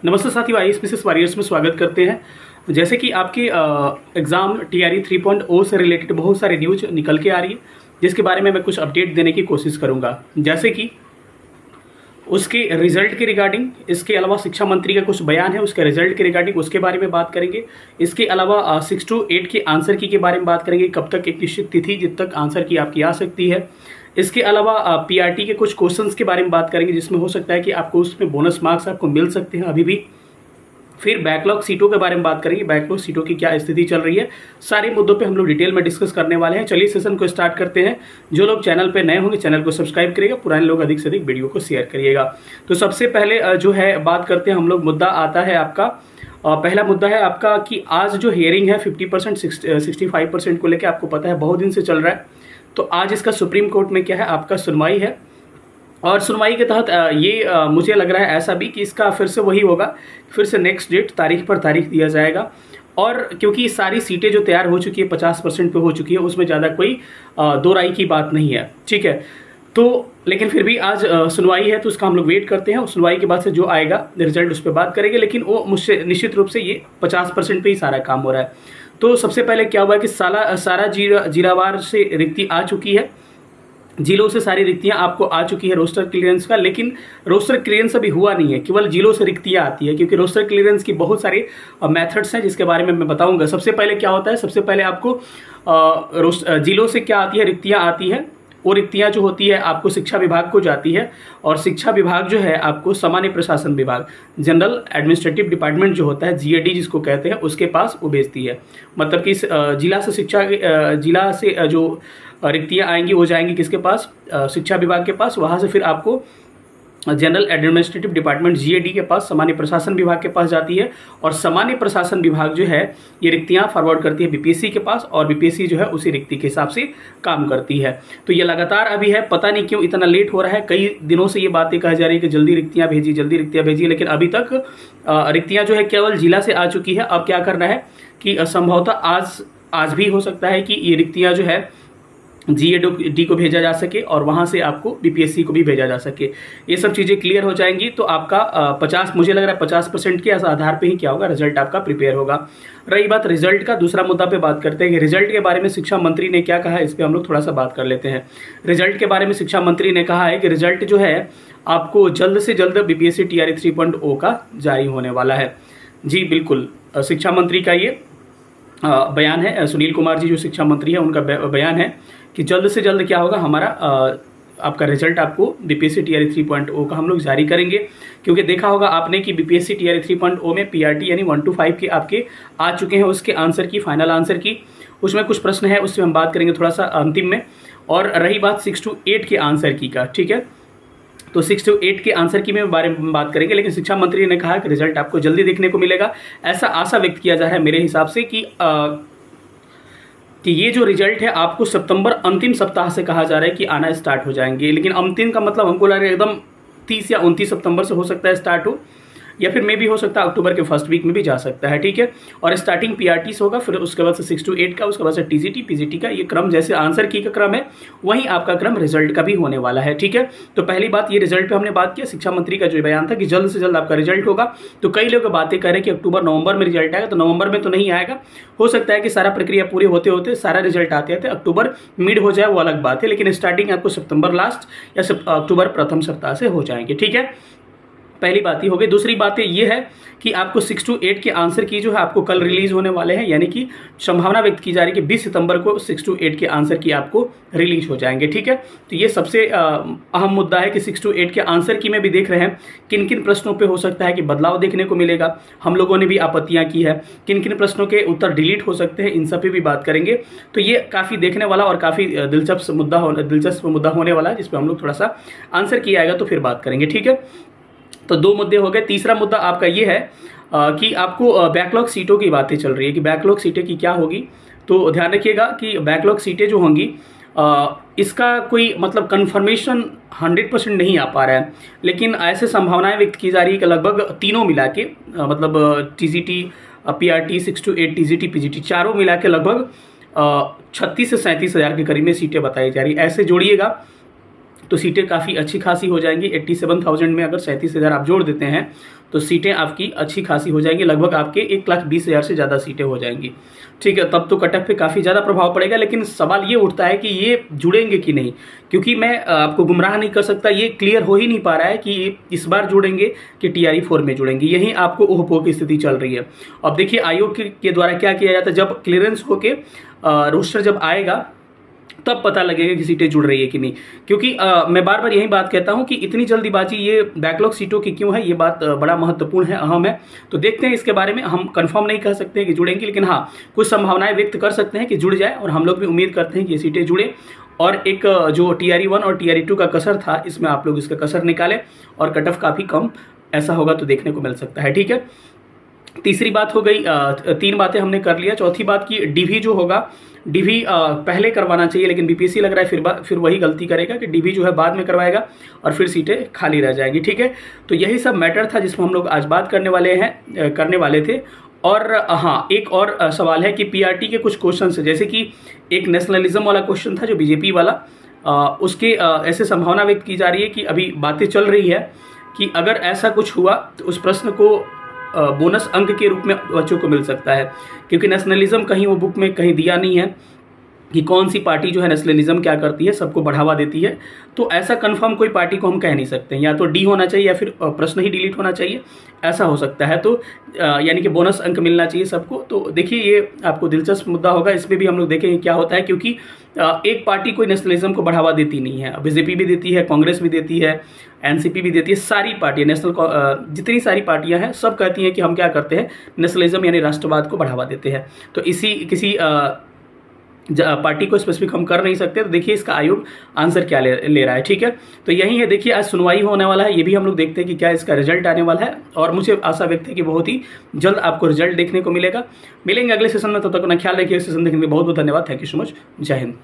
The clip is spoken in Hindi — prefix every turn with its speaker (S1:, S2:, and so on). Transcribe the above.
S1: नमस्ते साथियों, आईएएस वॉरियर्स में स्वागत करते हैं। जैसे कि आपके एग्ज़ाम टीआरई 3.0 से रिलेटेड बहुत सारी न्यूज निकल के आ रही है, जिसके बारे में मैं कुछ अपडेट देने की कोशिश करूंगा। जैसे कि उसके रिजल्ट के रिगार्डिंग, इसके अलावा शिक्षा मंत्री का कुछ बयान है उसके रिजल्ट के रिगार्डिंग, उसके बारे में बात करेंगे। इसके अलावा 6 to 8 के आंसर की के बारे में बात करेंगे, कब तक एक निश्चित तिथि जब तक आंसर की आपकी आ सकती है। इसके अलावा पीआरटी के कुछ क्वेश्चंस के बारे में बात करेंगे, जिसमें हो सकता है कि आपको उसमें बोनस मार्क्स आपको मिल सकते हैं अभी भी। फिर बैकलॉग सीटों के बारे में बात करेंगे, बैकलॉग सीटों की क्या स्थिति चल रही है। सारे मुद्दों पे हम लोग डिटेल में डिस्कस करने वाले हैं। चलिए सेशन को स्टार्ट करते हैं। जो लोग चैनल पे नए होंगे चैनल को सब्सक्राइब करिएगा, पुराने लोग अधिक से अधिक वीडियो को शेयर करिएगा। तो सबसे पहले जो है बात करते हैं हम लोग, मुद्दा आता है आपका पहला मुद्दा है आपका कि आज जो हियरिंग है 50% 65% को लेकर, आपको पता है बहुत दिन से चल रहा है। तो आज इसका सुप्रीम कोर्ट में क्या है आपका सुनवाई है, और सुनवाई के तहत ये मुझे लग रहा है ऐसा भी कि इसका फिर से वही होगा, फिर से नेक्स्ट डेट तारीख पर तारीख दिया जाएगा। और क्योंकि सारी सीटें जो तैयार हो चुकी है 50% पे हो चुकी है, उसमें ज़्यादा कोई दो राय की बात नहीं है, ठीक है। तो लेकिन फिर भी आज सुनवाई है तो उसका हम लोग वेट करते हैं। सुनवाई के बाद से जो आएगा रिजल्ट उस पर बात करेंगे, लेकिन वो मुझसे निश्चित रूप से ये 50% पे ही सारा काम हो रहा है। तो सबसे पहले क्या हुआ कि सारा जिलावार से रिक्ति आ चुकी है, जिलों से सारी रिक्तियां आपको आ चुकी है रोस्टर क्लियरेंस का, लेकिन रोस्टर क्लियरेंस अभी हुआ नहीं है, केवल जिलों से रिक्तियां आती है। क्योंकि रोस्टर क्लियरेंस की बहुत सारे मेथड्स हैं जिसके बारे में मैं बताऊंगा। सबसे पहले क्या होता है, सबसे पहले आपको जिलों से क्या आती है, रिक्तियां आती है। वो रिक्तियां जो होती है आपको शिक्षा विभाग को जाती है, और शिक्षा विभाग जो है आपको सामान्य प्रशासन विभाग, जनरल एडमिनिस्ट्रेटिव डिपार्टमेंट जो होता है, जीएडी जिसको कहते हैं, उसके पास वो भेजती है। मतलब कि जिला से जो रिक्तियां आएंगी वो जाएंगी किसके पास, शिक्षा विभाग के पास। वहां से फिर आपको जनरल एडमिनिस्ट्रेटिव डिपार्टमेंट जीएडी के पास, सामान्य प्रशासन विभाग के पास जाती है, और सामान्य प्रशासन विभाग जो है ये रिक्तियां फॉरवर्ड करती है बीपीएससी के पास, और बीपीएससी जो है उसी रिक्ति के हिसाब से काम करती है। तो ये लगातार अभी है, पता नहीं क्यों इतना लेट हो रहा है। कई दिनों से ये बातें कही जा रही है कि जल्दी रिक्तियां भेजी, जल्दी रिक्तियां भेजी, लेकिन अभी तक रिक्तियां जो है केवल जिला से आ चुकी है। अब क्या करना है कि संभवतः आज भी हो सकता है कि ये रिक्तियां जो है जीएडी को भेजा जा सके, और वहां से आपको बीपीएससी को भी भेजा जा सके। ये सब चीज़ें क्लियर हो जाएंगी तो आपका मुझे लग रहा है 50% के आधार पे ही क्या होगा, रिजल्ट आपका प्रिपेयर होगा। रही बात रिजल्ट का, दूसरा मुद्दा पे बात करते हैं कि रिजल्ट के बारे में शिक्षा मंत्री ने क्या कहा है, इस पर हम लोग थोड़ा सा बात कर लेते हैं। रिजल्ट के बारे में शिक्षा मंत्री ने कहा है कि रिजल्ट जो है आपको जल्द से जल्द बीपीएससी टीआरई 3.0 का जारी होने वाला है। जी बिल्कुल, शिक्षा मंत्री का ये बयान है। सुनील कुमार जी जो शिक्षा मंत्री है उनका बयान है कि जल्द से जल्द क्या होगा, हमारा आपका रिजल्ट आपको बीपीएससी टीआरई 3.0 का हम लोग जारी करेंगे। क्योंकि देखा होगा आपने कि बीपीएससी टीआरई 3.0 में पीआरटी यानी 1 to 5 के आपके आ चुके हैं, उसके आंसर की, फाइनल आंसर की। उसमें कुछ प्रश्न है, उससे हम बात करेंगे थोड़ा सा अंतिम में। और रही बात 6 to 8 के आंसर की का, ठीक है, तो 6 to 8 के आंसर की में बारे में बात करेंगे। लेकिन शिक्षा मंत्री ने कहा कि रिजल्ट आपको जल्दी देखने को मिलेगा। ऐसा आशा व्यक्त किया जा रहा है मेरे हिसाब से कि ये जो रिजल्ट है आपको सितंबर अंतिम सप्ताह से कहा जा रहा है कि आना स्टार्ट हो जाएंगे। लेकिन अंतिम का मतलब हमको लग रहा है एकदम 30 या 29 सितंबर से हो सकता है स्टार्ट हो, या फिर मे भी हो सकता है अक्टूबर के फर्स्ट वीक में भी जा सकता है, ठीक है। और स्टार्टिंग पीआरटी से होगा, फिर उसके बाद से 6 to 8 का, उसके बाद से टीजीटी पीजीटी का। ये क्रम जैसे आंसर की का क्रम है वहीं आपका क्रम रिजल्ट का भी होने वाला है, ठीक है। तो पहली बात ये रिजल्ट पे हमने बात किया। शिक्षा मंत्री का जो बयान था कि जल्द से जल्द आपका रिजल्ट होगा। तो कई लोग बातें कर रहे हैं कि अक्टूबर नवंबर में रिजल्ट आएगा, तो नवंबर में तो नहीं आएगा। हो सकता है कि सारा प्रक्रिया पूरी होते होते, सारा रिजल्ट आते आते अक्टूबर मिड हो जाए, वो अलग बात है। लेकिन स्टार्टिंग आपको सितंबर लास्ट या अक्टूबर प्रथम सप्ताह से हो जाएंगे, ठीक है। पहली बात ही हो गई। दूसरी बात ये है कि आपको 6 to 8 के आंसर की जो है आपको कल रिलीज होने वाले हैं, यानी कि संभावना व्यक्त की जा रही है कि 20 सितंबर को 6 to 8 के आंसर की आपको रिलीज हो जाएंगे, ठीक है। तो ये सबसे अहम मुद्दा है कि 6 to 8 के आंसर की में भी देख रहे हैं किन किन प्रश्नों पे हो सकता है कि बदलाव देखने को मिलेगा। हम लोगों ने भी आपत्तियां की है, किन किन प्रश्नों के उत्तर डिलीट हो सकते हैं, इन सब पे भी बात करेंगे। तो ये काफ़ी देखने वाला और काफ़ी दिलचस्प मुद्दा होने वाला है, जिसपे हम लोग थोड़ा सा आंसर किया आएगा तो फिर बात करेंगे, ठीक है। तो 2 मुद्दे हो गए। तीसरा मुद्दा आपका ये है कि आपको बैकलॉग सीटों की बातें चल रही है कि बैकलॉग सीटें की क्या होगी। तो ध्यान रखिएगा कि बैकलॉग सीटें जो होंगी इसका कोई मतलब कन्फर्मेशन 100% नहीं आ पा रहा है, लेकिन ऐसे संभावनाएं व्यक्त की जा रही है कि लगभग तीनों मिला के मतलब TGT, PRT, 6 to 8 TGT PGT चारों मिला के लगभग 36 से 37 हज़ार के करीब में सीटें बताई जा रही है। ऐसे जोड़िएगा तो सीटें काफ़ी अच्छी खासी हो जाएंगी। 87,000 में अगर 37,000 आप जोड़ देते हैं तो सीटें आपकी अच्छी खासी हो जाएंगी, लगभग आपके 1,20,000 से ज़्यादा सीटें हो जाएंगी। ठीक है, तब तो कट ऑफ पे काफ़ी ज़्यादा प्रभाव पड़ेगा, लेकिन सवाल ये उठता है कि ये जुड़ेंगे कि नहीं, क्योंकि मैं आपको गुमराह नहीं कर सकता, ये क्लियर हो ही नहीं पा रहा है कि इस बार जुड़ेंगे कि TRE 4 में जुड़ेंगे। यही आपको ओहपो की स्थिति चल रही है। अब देखिए आयोग के द्वारा क्या किया जाता है, जब क्लियरेंस होके रोस्टर जब आएगा तब पता लगेगा कि सीटें जुड़ रही है कि नहीं। क्योंकि मैं बार बार यही बात कहता हूं कि इतनी जल्दीबाजी ये बैकलॉग सीटों की क्यों है, ये बात बड़ा महत्वपूर्ण है, अहम है। तो देखते हैं इसके बारे में। हम कंफर्म नहीं कह सकते हैं कि जुड़ेंगी, लेकिन हाँ कुछ संभावनाएं व्यक्त कर सकते हैं कि जुड़ जाए, और हम लोग भी उम्मीद करते हैं कि ये सीटें जुड़े। और एक जो TRE 1 और TRE 2 का कसर था, इसमें आप लोग इसका कसर निकालें और कट ऑफ काफ़ी कम ऐसा होगा तो देखने को मिल सकता है। ठीक है, तीसरी बात हो गई, 3 बातें हमने कर लिया। चौथी बात की DV जो होगा, DV पहले करवाना चाहिए, लेकिन BPSC लग रहा है फिर वही गलती करेगा कि DV जो है बाद में करवाएगा और फिर सीटें खाली रह जाएंगी। ठीक है, तो यही सब मैटर था जिसमें हम लोग आज बात करने वाले थे। और हाँ, एक और सवाल है कि PRT के कुछ क्वेश्चन है, जैसे कि एक नेशनलिज्म वाला क्वेश्चन था जो BJP वाला, उसके ऐसे संभावना व्यक्त की जा रही है कि अभी बातें चल रही है कि अगर ऐसा कुछ हुआ तो उस प्रश्न को बोनस अंक के रूप में बच्चों को मिल सकता है, क्योंकि नेशनलिज्म कहीं वो बुक में कहीं दिया नहीं है कि कौन सी पार्टी जो है नेशनलिज्म क्या करती है, सबको बढ़ावा देती है। तो ऐसा कंफर्म कोई पार्टी को हम कह नहीं सकते, या तो D होना चाहिए या फिर प्रश्न ही डिलीट होना चाहिए, ऐसा हो सकता है। तो यानी कि बोनस अंक मिलना चाहिए सबको। तो देखिए ये आपको दिलचस्प मुद्दा होगा, इस पर भी हम लोग देखेंगे क्या होता है, क्योंकि एक पार्टी कोई नेशनलिज्म को बढ़ावा देती नहीं है। BJP भी देती है, कांग्रेस भी देती है, NCP भी देती है, सारी पार्टियां जितनी सारी पार्टियां हैं सब कहती हैं कि हम क्या करते हैं, नेशनलिज्म यानी राष्ट्रवाद को बढ़ावा देते हैं। तो किसी पार्टी को स्पेसिफिक हम कर नहीं सकते। तो देखिए इसका आयोग आंसर क्या ले रहा है। ठीक है, तो यही है। देखिए आज सुनवाई होने वाला है, ये भी हम लोग देखते हैं कि क्या इसका रिजल्ट आने वाला है, और मुझे आशा व्यक्त है कि बहुत ही जल्द आपको रिजल्ट देखने को मिलेगा। मिलेंगे अगले सेशन में, तब तक अपना ख्याल रखिए। सेशन देखने के लिए बहुत बहुत धन्यवाद। Thank you so much. जय हिंद।